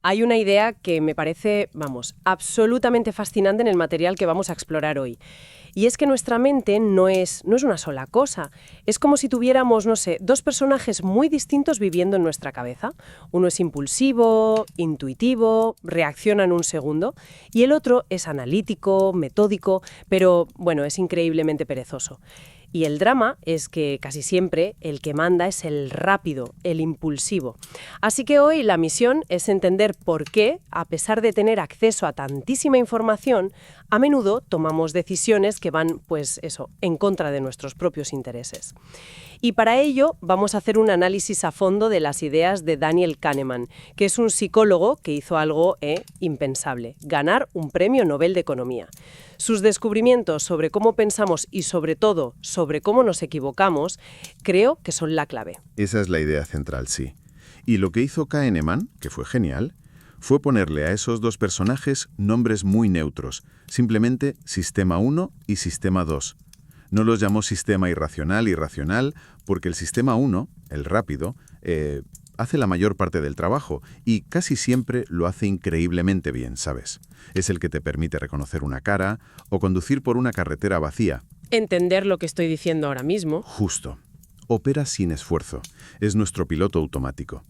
Hay una idea que me parece, vamos, absolutamente fascinante en el material que vamos a explorar hoy. Y es que nuestra mente no es una sola cosa. Es como si tuviéramos, no sé, dos personajes muy distintos viviendo en nuestra cabeza. Uno es impulsivo, intuitivo, reacciona en un segundo, y el otro es analítico, metódico, pero, bueno, es increíblemente perezoso. Y el drama es que casi siempre el que manda es el rápido, el impulsivo. Así que hoy la misión es entender por qué, a pesar de tener acceso a tantísima información, a menudo tomamos decisiones que van, pues eso, en contra de nuestros propios intereses. Y para ello vamos a hacer un análisis a fondo de las ideas de Daniel Kahneman, que es un psicólogo que hizo algo impensable, ganar un premio Nobel de Economía. Sus descubrimientos sobre cómo pensamos y sobre todo sobre cómo nos equivocamos, creo que son la clave. Esa es la idea central, sí. Y lo que hizo Kahneman, que fue genial, fue ponerle a esos dos personajes nombres muy neutros, simplemente Sistema 1 y Sistema 2. No los llamó sistema irracional porque el sistema 1, el rápido, hace la mayor parte del trabajo y casi siempre lo hace increíblemente bien, ¿sabes? Es el que te permite reconocer una cara o conducir por una carretera vacía. Entender lo que estoy diciendo ahora mismo. Justo. Opera sin esfuerzo. Es nuestro piloto automático.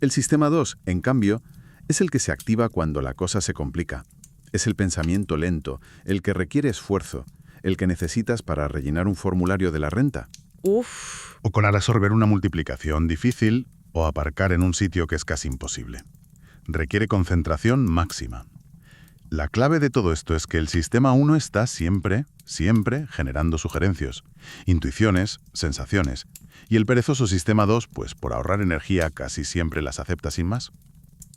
El sistema 2, en cambio, es el que se activa cuando la cosa se complica. Es el pensamiento lento, el que requiere esfuerzo, el que necesitas para rellenar un formulario de la renta. Uf. O para resolver una multiplicación difícil o aparcar en un sitio que es casi imposible. Requiere concentración máxima. La clave de todo esto es que el sistema 1 está siempre generando sugerencias, intuiciones, sensaciones. Y el perezoso sistema 2, pues por ahorrar energía casi siempre las acepta sin más.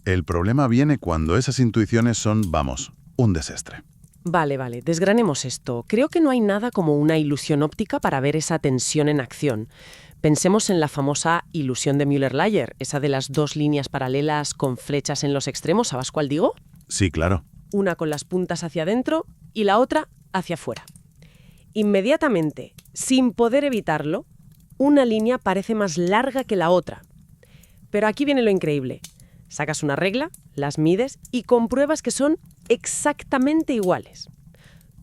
El problema viene cuando esas intuiciones son, un desastre. Vale, desgranemos esto. Creo que no hay nada como una ilusión óptica para ver esa tensión en acción. Pensemos en la famosa ilusión de Müller-Lyer, esa de las dos líneas paralelas con flechas en los extremos, ¿sabes cuál digo? Sí, claro. Una con las puntas hacia adentro y la otra hacia afuera. Inmediatamente, sin poder evitarlo, una línea parece más larga que la otra. Pero aquí viene lo increíble. Sacas una regla, las mides y compruebas que son exactamente iguales.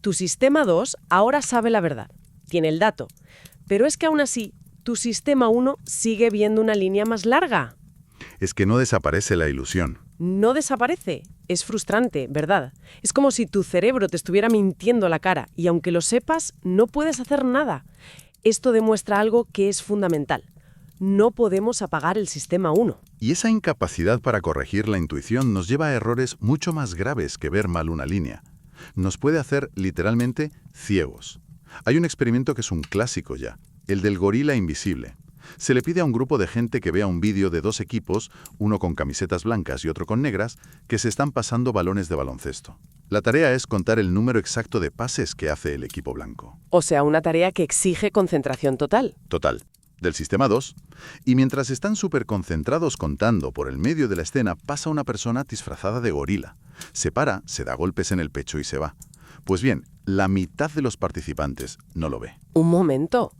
Tu sistema 2 ahora sabe la verdad, tiene el dato, pero es que aún así tu sistema 1 sigue viendo una línea más larga. Es que no desaparece la ilusión. No desaparece. Es frustrante, ¿verdad? Es como si tu cerebro te estuviera mintiendo a la cara y aunque lo sepas, no puedes hacer nada. Esto demuestra algo que es fundamental. No podemos apagar el sistema 1. Y esa incapacidad para corregir la intuición nos lleva a errores mucho más graves que ver mal una línea. Nos puede hacer, literalmente, ciegos. Hay un experimento que es un clásico ya, el del gorila invisible. Se le pide a un grupo de gente que vea un vídeo de dos equipos, uno con camisetas blancas y otro con negras, que se están pasando balones de baloncesto. La tarea es contar el número exacto de pases que hace el equipo blanco. O sea, una tarea que exige concentración total. Total. Del sistema 2, y mientras están súper concentrados contando, por el medio de la escena pasa una persona disfrazada de gorila. Se para, se da golpes en el pecho y se va. Pues bien, la mitad de los participantes no lo ve. Un momento.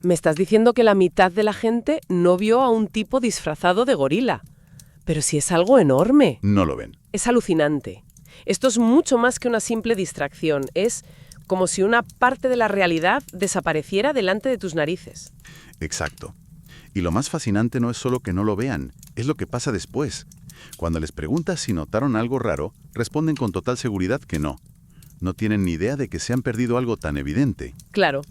¿Me estás diciendo que la mitad de la gente no vio a un tipo disfrazado de gorila? Pero si es algo enorme. No lo ven. Es alucinante. Esto es mucho más que una simple distracción. Es como si una parte de la realidad desapareciera delante de tus narices. Exacto. Y lo más fascinante no es solo que no lo vean, es lo que pasa después. Cuando les preguntas si notaron algo raro, responden con total seguridad que no. No tienen ni idea de que se han perdido algo tan evidente. Claro.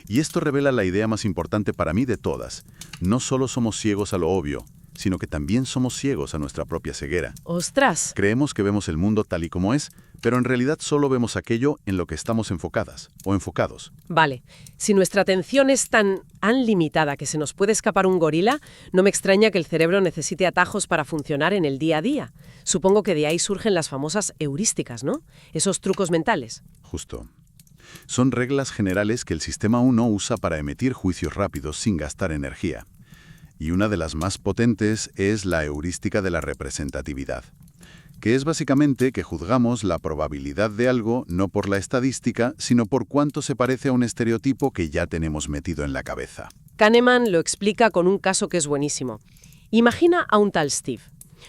Y esto revela la idea más importante para mí de todas. No solo somos ciegos a lo obvio, sino que también somos ciegos a nuestra propia ceguera. ¡Ostras! Creemos que vemos el mundo tal y como es, pero en realidad solo vemos aquello en lo que estamos enfocadas o enfocados. Vale, si nuestra atención es tan limitada que se nos puede escapar un gorila, no me extraña que el cerebro necesite atajos para funcionar en el día a día. Supongo que de ahí surgen las famosas heurísticas, ¿no? Esos trucos mentales. Justo. Son reglas generales que el sistema 1 usa para emitir juicios rápidos sin gastar energía. Y una de las más potentes es la heurística de la representatividad, que es básicamente que juzgamos la probabilidad de algo no por la estadística, sino por cuánto se parece a un estereotipo que ya tenemos metido en la cabeza. Kahneman lo explica con un caso que es buenísimo. Imagina a un tal Steve.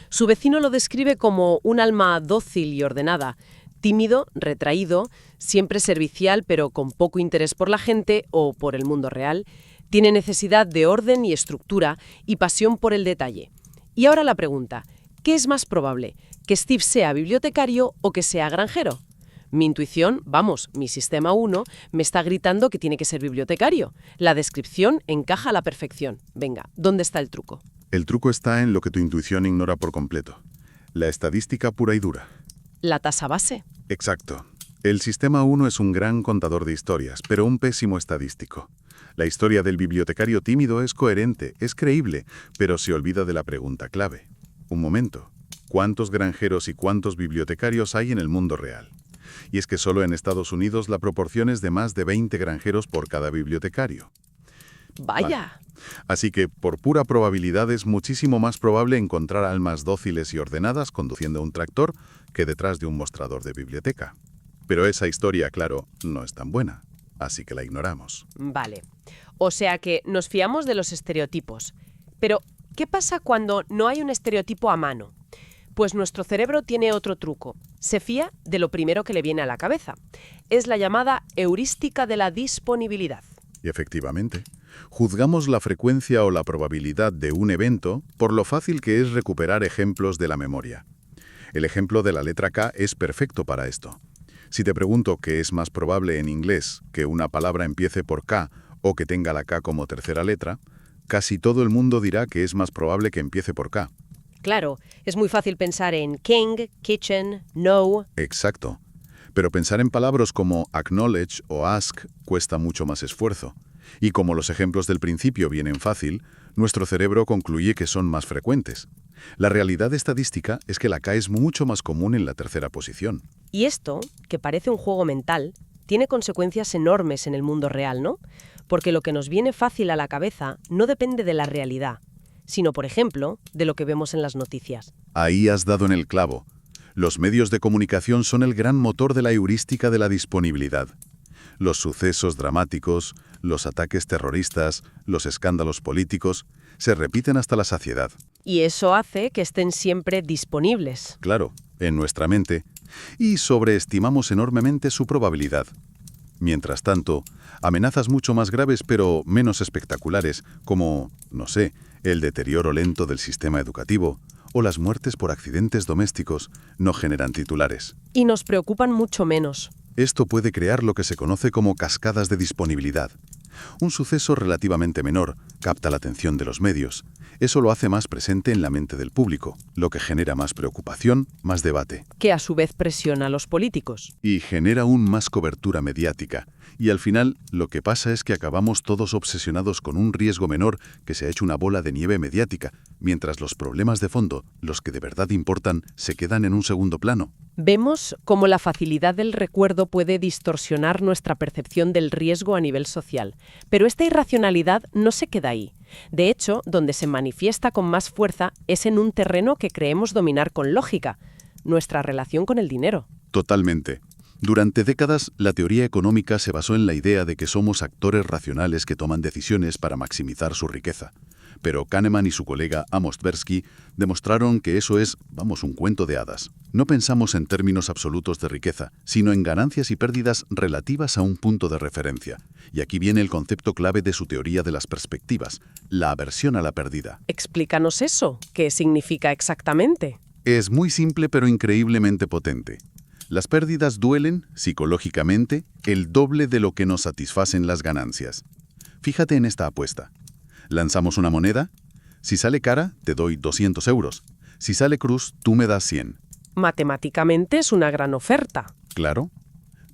Su vecino lo describe como un alma dócil y ordenada, tímido, retraído, siempre servicial pero con poco interés por la gente o por el mundo real. Tiene necesidad de orden y estructura y pasión por el detalle. Y ahora la pregunta, ¿qué es más probable? ¿Que Steve sea bibliotecario o que sea granjero? Mi intuición, mi sistema 1, me está gritando que tiene que ser bibliotecario. La descripción encaja a la perfección. Venga, ¿dónde está el truco? El truco está en lo que tu intuición ignora por completo. La estadística pura y dura. La tasa base. Exacto. El sistema 1 es un gran contador de historias, pero un pésimo estadístico. La historia del bibliotecario tímido es coherente, es creíble, pero se olvida de la pregunta clave. Un momento. ¿Cuántos granjeros y cuántos bibliotecarios hay en el mundo real? Y es que solo en Estados Unidos la proporción es de más de 20 granjeros por cada bibliotecario. Vaya. Así que, por pura probabilidad, es muchísimo más probable encontrar almas dóciles y ordenadas conduciendo un tractor que detrás de un mostrador de biblioteca. Pero esa historia, claro, no es tan buena, así que la ignoramos. Vale. O sea que nos fiamos de los estereotipos. Pero, ¿qué pasa cuando no hay un estereotipo a mano? Pues nuestro cerebro tiene otro truco. Se fía de lo primero que le viene a la cabeza. Es la llamada heurística de la disponibilidad. Y efectivamente, juzgamos la frecuencia o la probabilidad de un evento por lo fácil que es recuperar ejemplos de la memoria. El ejemplo de la letra K es perfecto para esto. Si te pregunto qué es más probable en inglés, que una palabra empiece por K o que tenga la K como tercera letra, casi todo el mundo dirá que es más probable que empiece por K. Claro, es muy fácil pensar en king, kitchen, know. Exacto. Pero pensar en palabras como acknowledge o ask cuesta mucho más esfuerzo. Y como los ejemplos del principio vienen fácil, nuestro cerebro concluye que son más frecuentes. La realidad estadística es que la K es mucho más común en la tercera posición. Y esto, que parece un juego mental, tiene consecuencias enormes en el mundo real, ¿no? Porque lo que nos viene fácil a la cabeza no depende de la realidad, sino, por ejemplo, de lo que vemos en las noticias. Ahí has dado en el clavo. Los medios de comunicación son el gran motor de la heurística de la disponibilidad. Los sucesos dramáticos, los ataques terroristas, los escándalos políticos, se repiten hasta la saciedad. Y eso hace que estén siempre disponibles. Claro, en nuestra mente, y sobreestimamos enormemente su probabilidad. Mientras tanto, amenazas mucho más graves pero menos espectaculares, como, el deterioro lento del sistema educativo o las muertes por accidentes domésticos, no generan titulares. Y nos preocupan mucho menos. Esto puede crear lo que se conoce como cascadas de disponibilidad. Un suceso relativamente menor capta la atención de los medios. Eso lo hace más presente en la mente del público, lo que genera más preocupación, más debate. Que a su vez presiona a los políticos. Y genera aún más cobertura mediática. Y al final, lo que pasa es que acabamos todos obsesionados con un riesgo menor que se ha hecho una bola de nieve mediática, mientras los problemas de fondo, los que de verdad importan, se quedan en un segundo plano. Vemos cómo la facilidad del recuerdo puede distorsionar nuestra percepción del riesgo a nivel social. Pero esta irracionalidad no se queda ahí. De hecho, donde se manifiesta con más fuerza es en un terreno que creemos dominar con lógica, nuestra relación con el dinero. Totalmente. Durante décadas, la teoría económica se basó en la idea de que somos actores racionales que toman decisiones para maximizar su riqueza. Pero Kahneman y su colega Amos Tversky demostraron que eso es, un cuento de hadas. No pensamos en términos absolutos de riqueza, sino en ganancias y pérdidas relativas a un punto de referencia. Y aquí viene el concepto clave de su teoría de las perspectivas, la aversión a la pérdida. Explícanos eso. ¿Qué significa exactamente? Es muy simple pero increíblemente potente. Las pérdidas duelen, psicológicamente, el doble de lo que nos satisfacen las ganancias. Fíjate en esta apuesta. Lanzamos una moneda. Si sale cara, te doy 200 euros. Si sale cruz, tú me das 100. Matemáticamente es una gran oferta. Claro,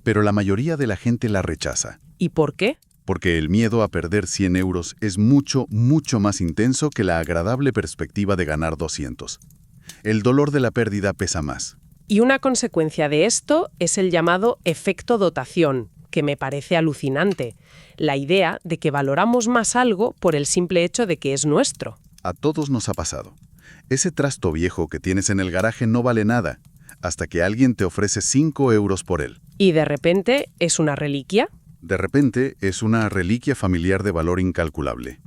pero la mayoría de la gente la rechaza. ¿Y por qué? Porque el miedo a perder 100 euros es mucho, mucho más intenso que la agradable perspectiva de ganar 200. El dolor de la pérdida pesa más. Y una consecuencia de esto es el llamado efecto dotación, que me parece alucinante. La idea de que valoramos más algo por el simple hecho de que es nuestro. A todos nos ha pasado. Ese trasto viejo que tienes en el garaje no vale nada, hasta que alguien te ofrece 5 euros por él. ¿Y de repente es una reliquia? De repente es una reliquia familiar de valor incalculable.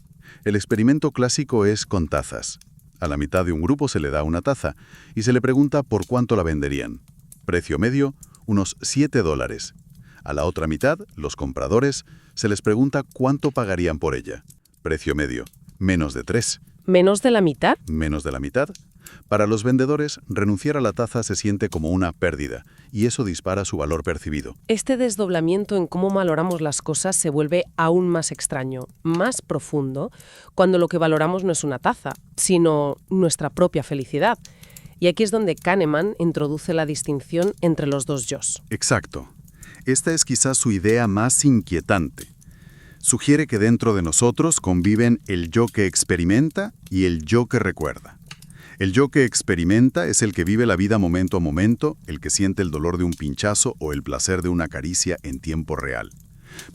El experimento clásico es con tazas. A la mitad de un grupo se le da una taza y se le pregunta por cuánto la venderían. Precio medio, unos $7. A la otra mitad, los compradores, se les pregunta cuánto pagarían por ella. Precio medio, menos de 3. ¿Menos de la mitad? Menos de la mitad. Para los vendedores, renunciar a la taza se siente como una pérdida, y eso dispara su valor percibido. Este desdoblamiento en cómo valoramos las cosas se vuelve aún más extraño, más profundo, cuando lo que valoramos no es una taza, sino nuestra propia felicidad. Y aquí es donde Kahneman introduce la distinción entre los dos yos. Exacto. Esta es quizás su idea más inquietante. Sugiere que dentro de nosotros conviven el yo que experimenta y el yo que recuerda. El yo que experimenta es el que vive la vida momento a momento, el que siente el dolor de un pinchazo o el placer de una caricia en tiempo real.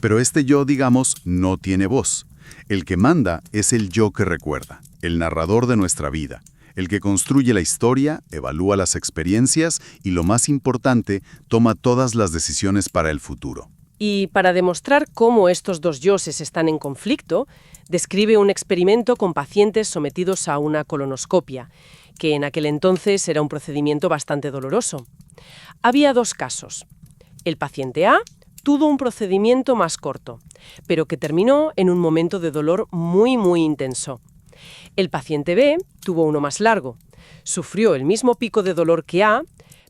Pero este yo, digamos, no tiene voz. El que manda es el yo que recuerda, el narrador de nuestra vida, el que construye la historia, evalúa las experiencias y, lo más importante, toma todas las decisiones para el futuro. Y para demostrar cómo estos dos yoses están en conflicto, describe un experimento con pacientes sometidos a una colonoscopia, que en aquel entonces era un procedimiento bastante doloroso. Había dos casos. El paciente A tuvo un procedimiento más corto, pero que terminó en un momento de dolor muy, muy intenso. El paciente B tuvo uno más largo. Sufrió el mismo pico de dolor que A,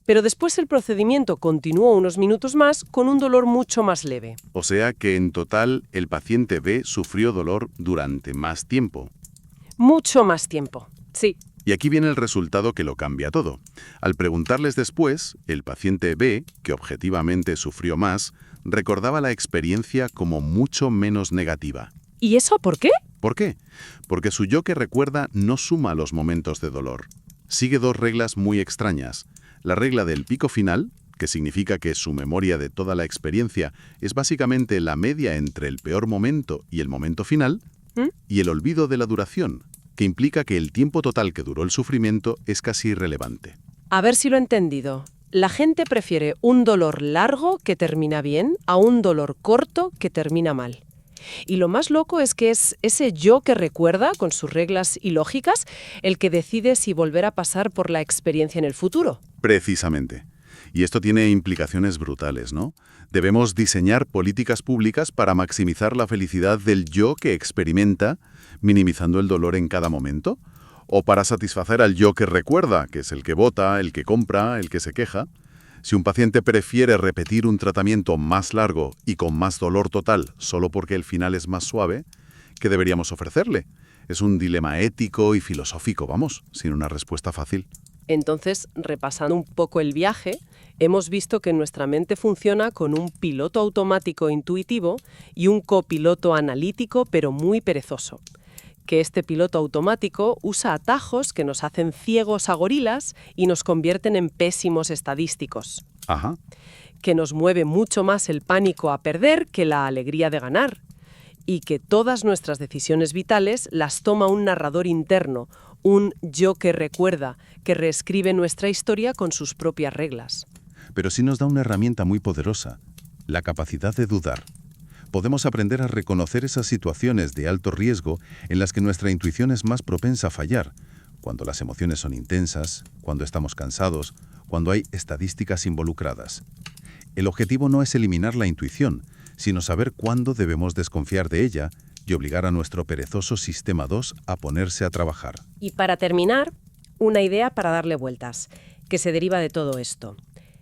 pero después el procedimiento continuó unos minutos más con un dolor mucho más leve. O sea que en total el paciente B sufrió dolor durante más tiempo. Mucho más tiempo, sí. Y aquí viene el resultado que lo cambia todo. Al preguntarles después, el paciente B, que objetivamente sufrió más, recordaba la experiencia como mucho menos negativa. ¿Y eso por qué? ¿Por qué? Porque su yo que recuerda no suma los momentos de dolor. Sigue dos reglas muy extrañas. La regla del pico final, que significa que su memoria de toda la experiencia es básicamente la media entre el peor momento y el momento final, y el olvido de la duración, que implica que el tiempo total que duró el sufrimiento es casi irrelevante. A ver si lo he entendido. La gente prefiere un dolor largo que termina bien a un dolor corto que termina mal. Y lo más loco es que es ese yo que recuerda, con sus reglas y lógicas, el que decide si volver a pasar por la experiencia en el futuro. Precisamente. Y esto tiene implicaciones brutales, ¿no? Debemos diseñar políticas públicas para maximizar la felicidad del yo que experimenta, minimizando el dolor en cada momento, o para satisfacer al yo que recuerda, que es el que vota, el que compra, el que se queja. Si un paciente prefiere repetir un tratamiento más largo y con más dolor total solo porque el final es más suave, ¿qué deberíamos ofrecerle? Es un dilema ético y filosófico, vamos, sin una respuesta fácil. Entonces, repasando un poco el viaje, hemos visto que nuestra mente funciona con un piloto automático intuitivo y un copiloto analítico pero muy perezoso. Que este piloto automático usa atajos que nos hacen ciegos a gorilas y nos convierten en pésimos estadísticos. Ajá. Que nos mueve mucho más el pánico a perder que la alegría de ganar. Y que todas nuestras decisiones vitales las toma un narrador interno, un yo que recuerda, que reescribe nuestra historia con sus propias reglas. Pero sí nos da una herramienta muy poderosa, la capacidad de dudar. Podemos aprender a reconocer esas situaciones de alto riesgo en las que nuestra intuición es más propensa a fallar, cuando las emociones son intensas, cuando estamos cansados, cuando hay estadísticas involucradas. El objetivo no es eliminar la intuición, sino saber cuándo debemos desconfiar de ella y obligar a nuestro perezoso sistema 2 a ponerse a trabajar. Y para terminar, una idea para darle vueltas, que se deriva de todo esto.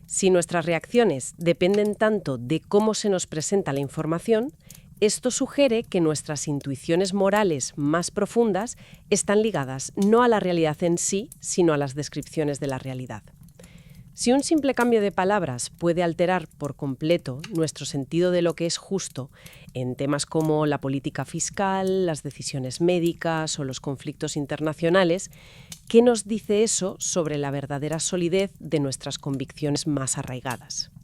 Si nuestras reacciones dependen tanto de cómo se nos presenta la información, esto sugiere que nuestras intuiciones morales más profundas están ligadas no a la realidad en sí, sino a las descripciones de la realidad. Si un simple cambio de palabras puede alterar por completo nuestro sentido de lo que es justo en temas como la política fiscal, las decisiones médicas o los conflictos internacionales, ¿qué nos dice eso sobre la verdadera solidez de nuestras convicciones más arraigadas?